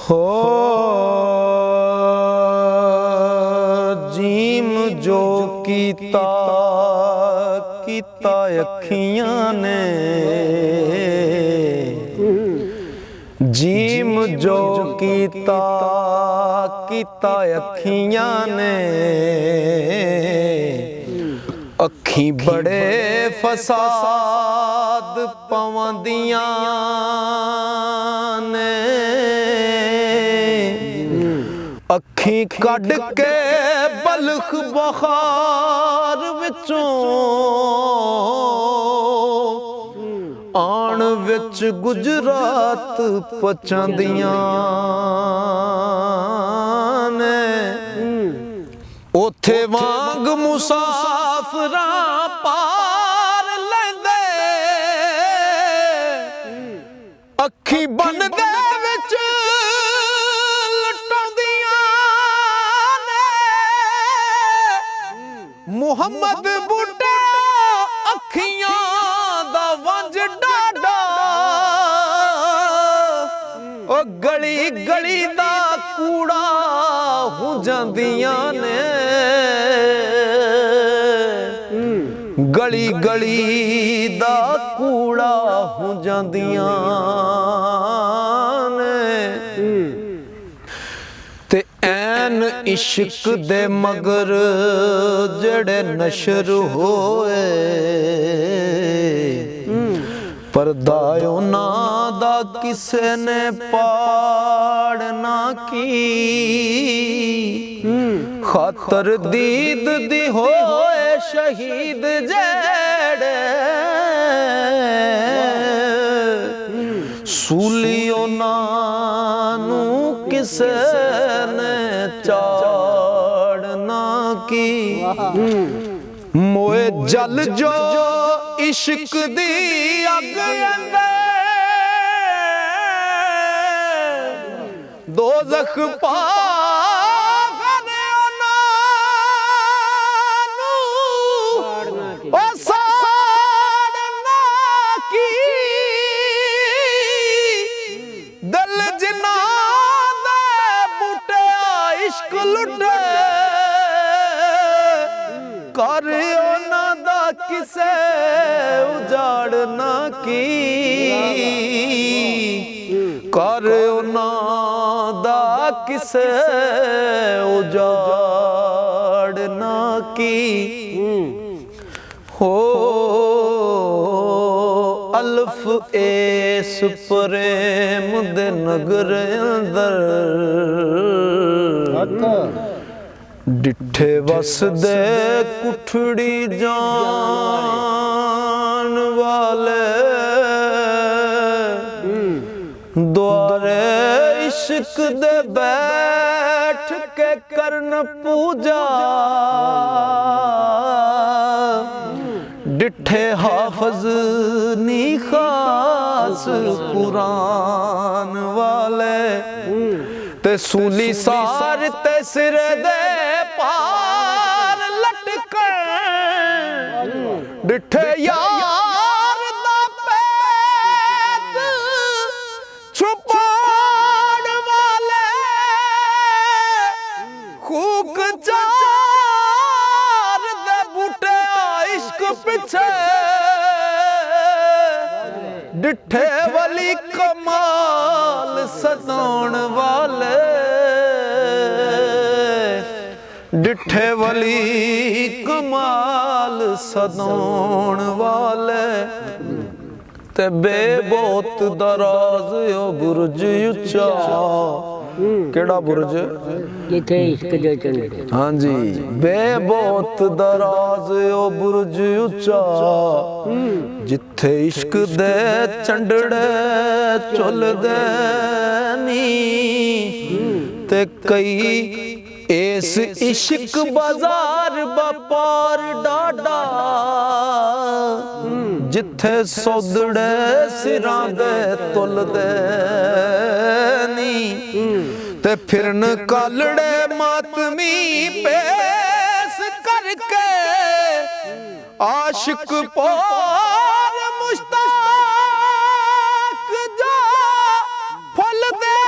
हो जीम जो कीता कीता अखियां ने, जीम जो कीता कीता अखियां ने, अखी बड़े फसाद पवंदियां ने, अखी कढ़ के बलख बखार विचों आण विच गुजरात पचांदियां ने, ओथे वांग मुसाफरां पार लैंदे, अखी बन दे विच मुहम्मद बूटा अखियां दा वंज डाडा, ओ गली गली दा कूड़ा हो जांदियां ने, गली गली दा कूड़ा हो जांदियां ने, ते ऐन इश्क दे मगर जड़े नशर होए, पर्दा उन्हां दा किसे ने पाड़ ना की, खातर दीद दी होए शहीद जेड़े, सूली उन्हां नू किसे ने चाड़ ना की, मोए जल जो इश्क दी अग अंदर, दोज़ख पागल उन्हां नू साड़ ना की, दिल जिन्ना इश्क लुटे कर उन्हां दा किसे उजाड़ ना की, कर उन्हां दा किसे उजाड़ ना की, हो अल्फ एस प्रेम दे नगर अंदर, डिठे वस दे कुठड़ी जान वाले, द्वारे इश्क दे बैठ के करन पूजा, डिठे हाफज नी खास कुरान वाले, ते सूली सार ते सिर दे पार लटके, डिठे यार दा पेट छुपाण वाले, खूक चार दे बूटे इश्क पिछे, डिठे वली कमाल सताउण वाले, डिठे वली कमाल सताउण वाले, ते बेबोत दराज ओ बुरज उच्चा, केड़ा बुरज जिथे इश्क दे चंडे, हाँ जी, बेबोत दराज ओ बुरज उच्चा, जिथे इश्क दे चंडड़े चुलदे नी, ते कई इस इश्क बाजार बापार डाडा, जिथे सौदड़े सिरां दे तुलदे नी, ते फिरन कालड़े मातमी पेश करके, आशिक पार मुश्ताक जा फल दे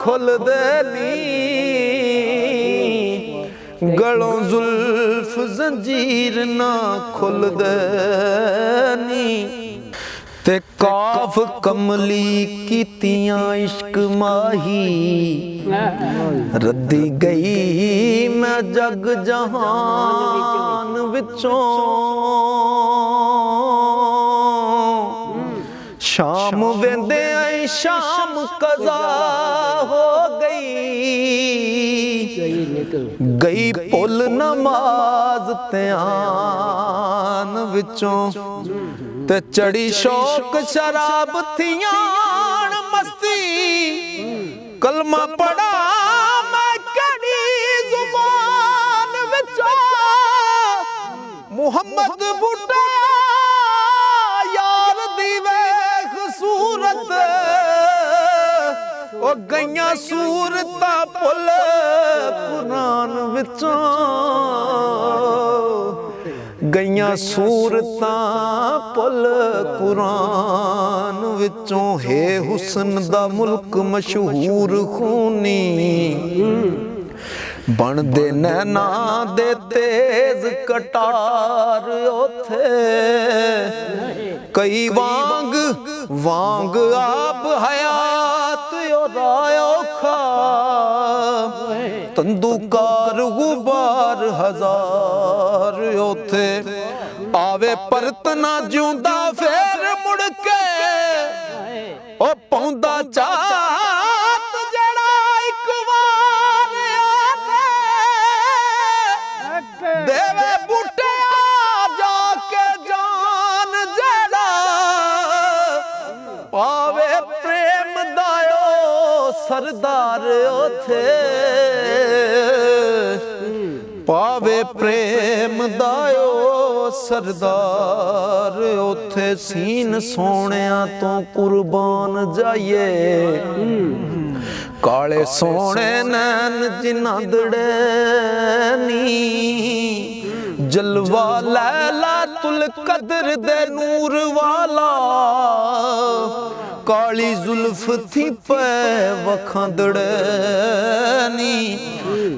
खुलदे नी, गलों जुल्फ जंजीर ना खुलदे नी। ते काफ कमली कीतियां इश्क माही, रद्दी गई मैं जग जहान विचों। शाम वेंदे आई शाम कज़ा हो गई, गई पुल नमाज ध्यान विचों। ते चढ़ी शौक शराब थियान मस्ती, कलमा पढ़ा मैं कड़ी जुबान विचों। मुहम्मद बूटा यार दी वेख सूरत, ओ गईयां सूरतां पुल कुरान विचों। गईयां सूरतां पुल कुरान विचों। हे हुस्न दा मुल्क मशहूर खूनी, बनदे नैना दे तेज कटार ओथे। कई वांग वांग आप हयात रायो खा, तंदूकार गुबार हजार ओथे। आवे परत ना जिउंदा फेर मुड़ के, ओ पौंदा चात जड़ा इक वार आवे। देवे बूटे जाके जान जड़ा, पावे प्रेम दायो सरदार ओथे। पावे प्रेम दायो सरदार ओथे। सीन सोहणिया तो कुर्बान जाइए, काले सोहणे नैन जिन्ना दड़े नी। जलवा लैला तुल कदर दे नूर वाला, काली जुल्फ थी पे वखांदड़े नी।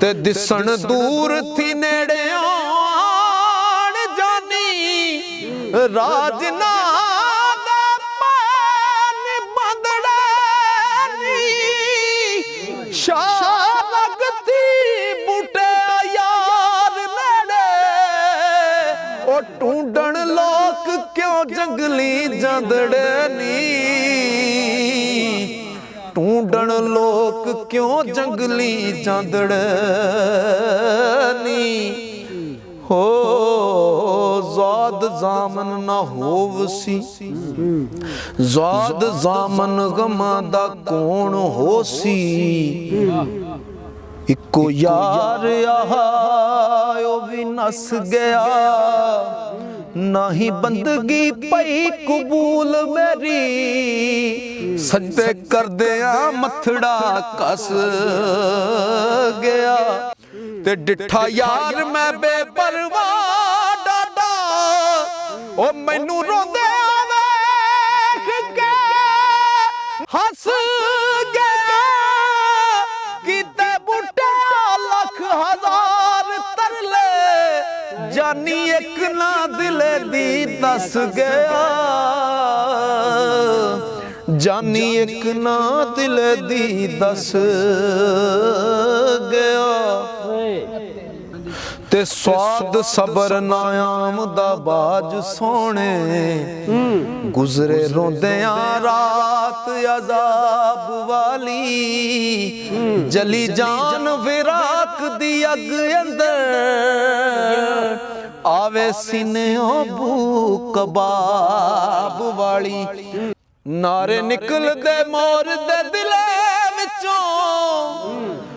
ते दिसण दूर थी नेड़े आण जानी, राजना दे पान बंदड़े नी। शाह लगती बूटे यार नेड़े, ओ ढूंढण लोक क्यों जंगली जांदड़े नी। ढूंढण लोक क्यों जंगली जांदड़े नी। हो ज़ाद ज़ामन ना होवसी, ज़ाद ज़ामन गमा दा कौन होसी। इको यार आयो भी नस गया, नाही बंदगी पई कबूल मेरी। सजदे कर दिया मथड़ा कस गया, ते डिठा यार मैं बेपरवाह डाडा। ओ मैनू रोंदे वेख के हस गया, कीते बूटे लख हजार तरले। जानी एक ना दिले दी दस गया, जानी एक ना दिले दी दस गया। ते स्वाद सबर नायाम दा बाज सोने, गुजरे रोंदियां रात अजाब वाली। जली जान विराक दी अग अंदर, आवे सीने बू कबाब वाली। नारे निकल दे मोर दे दिले विचों,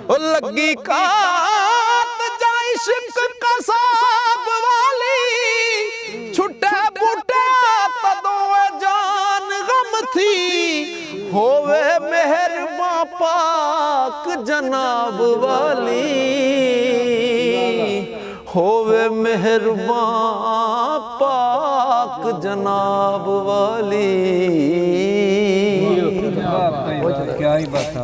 ओ लगी कात जाई शिक कसाब वाली। छुट्टे बूटे तदों जान गम थी, होवे मेहरबा पाक जनाब वाली। होवे मेहरबा पाक जनाब वाली। क्या ही बता।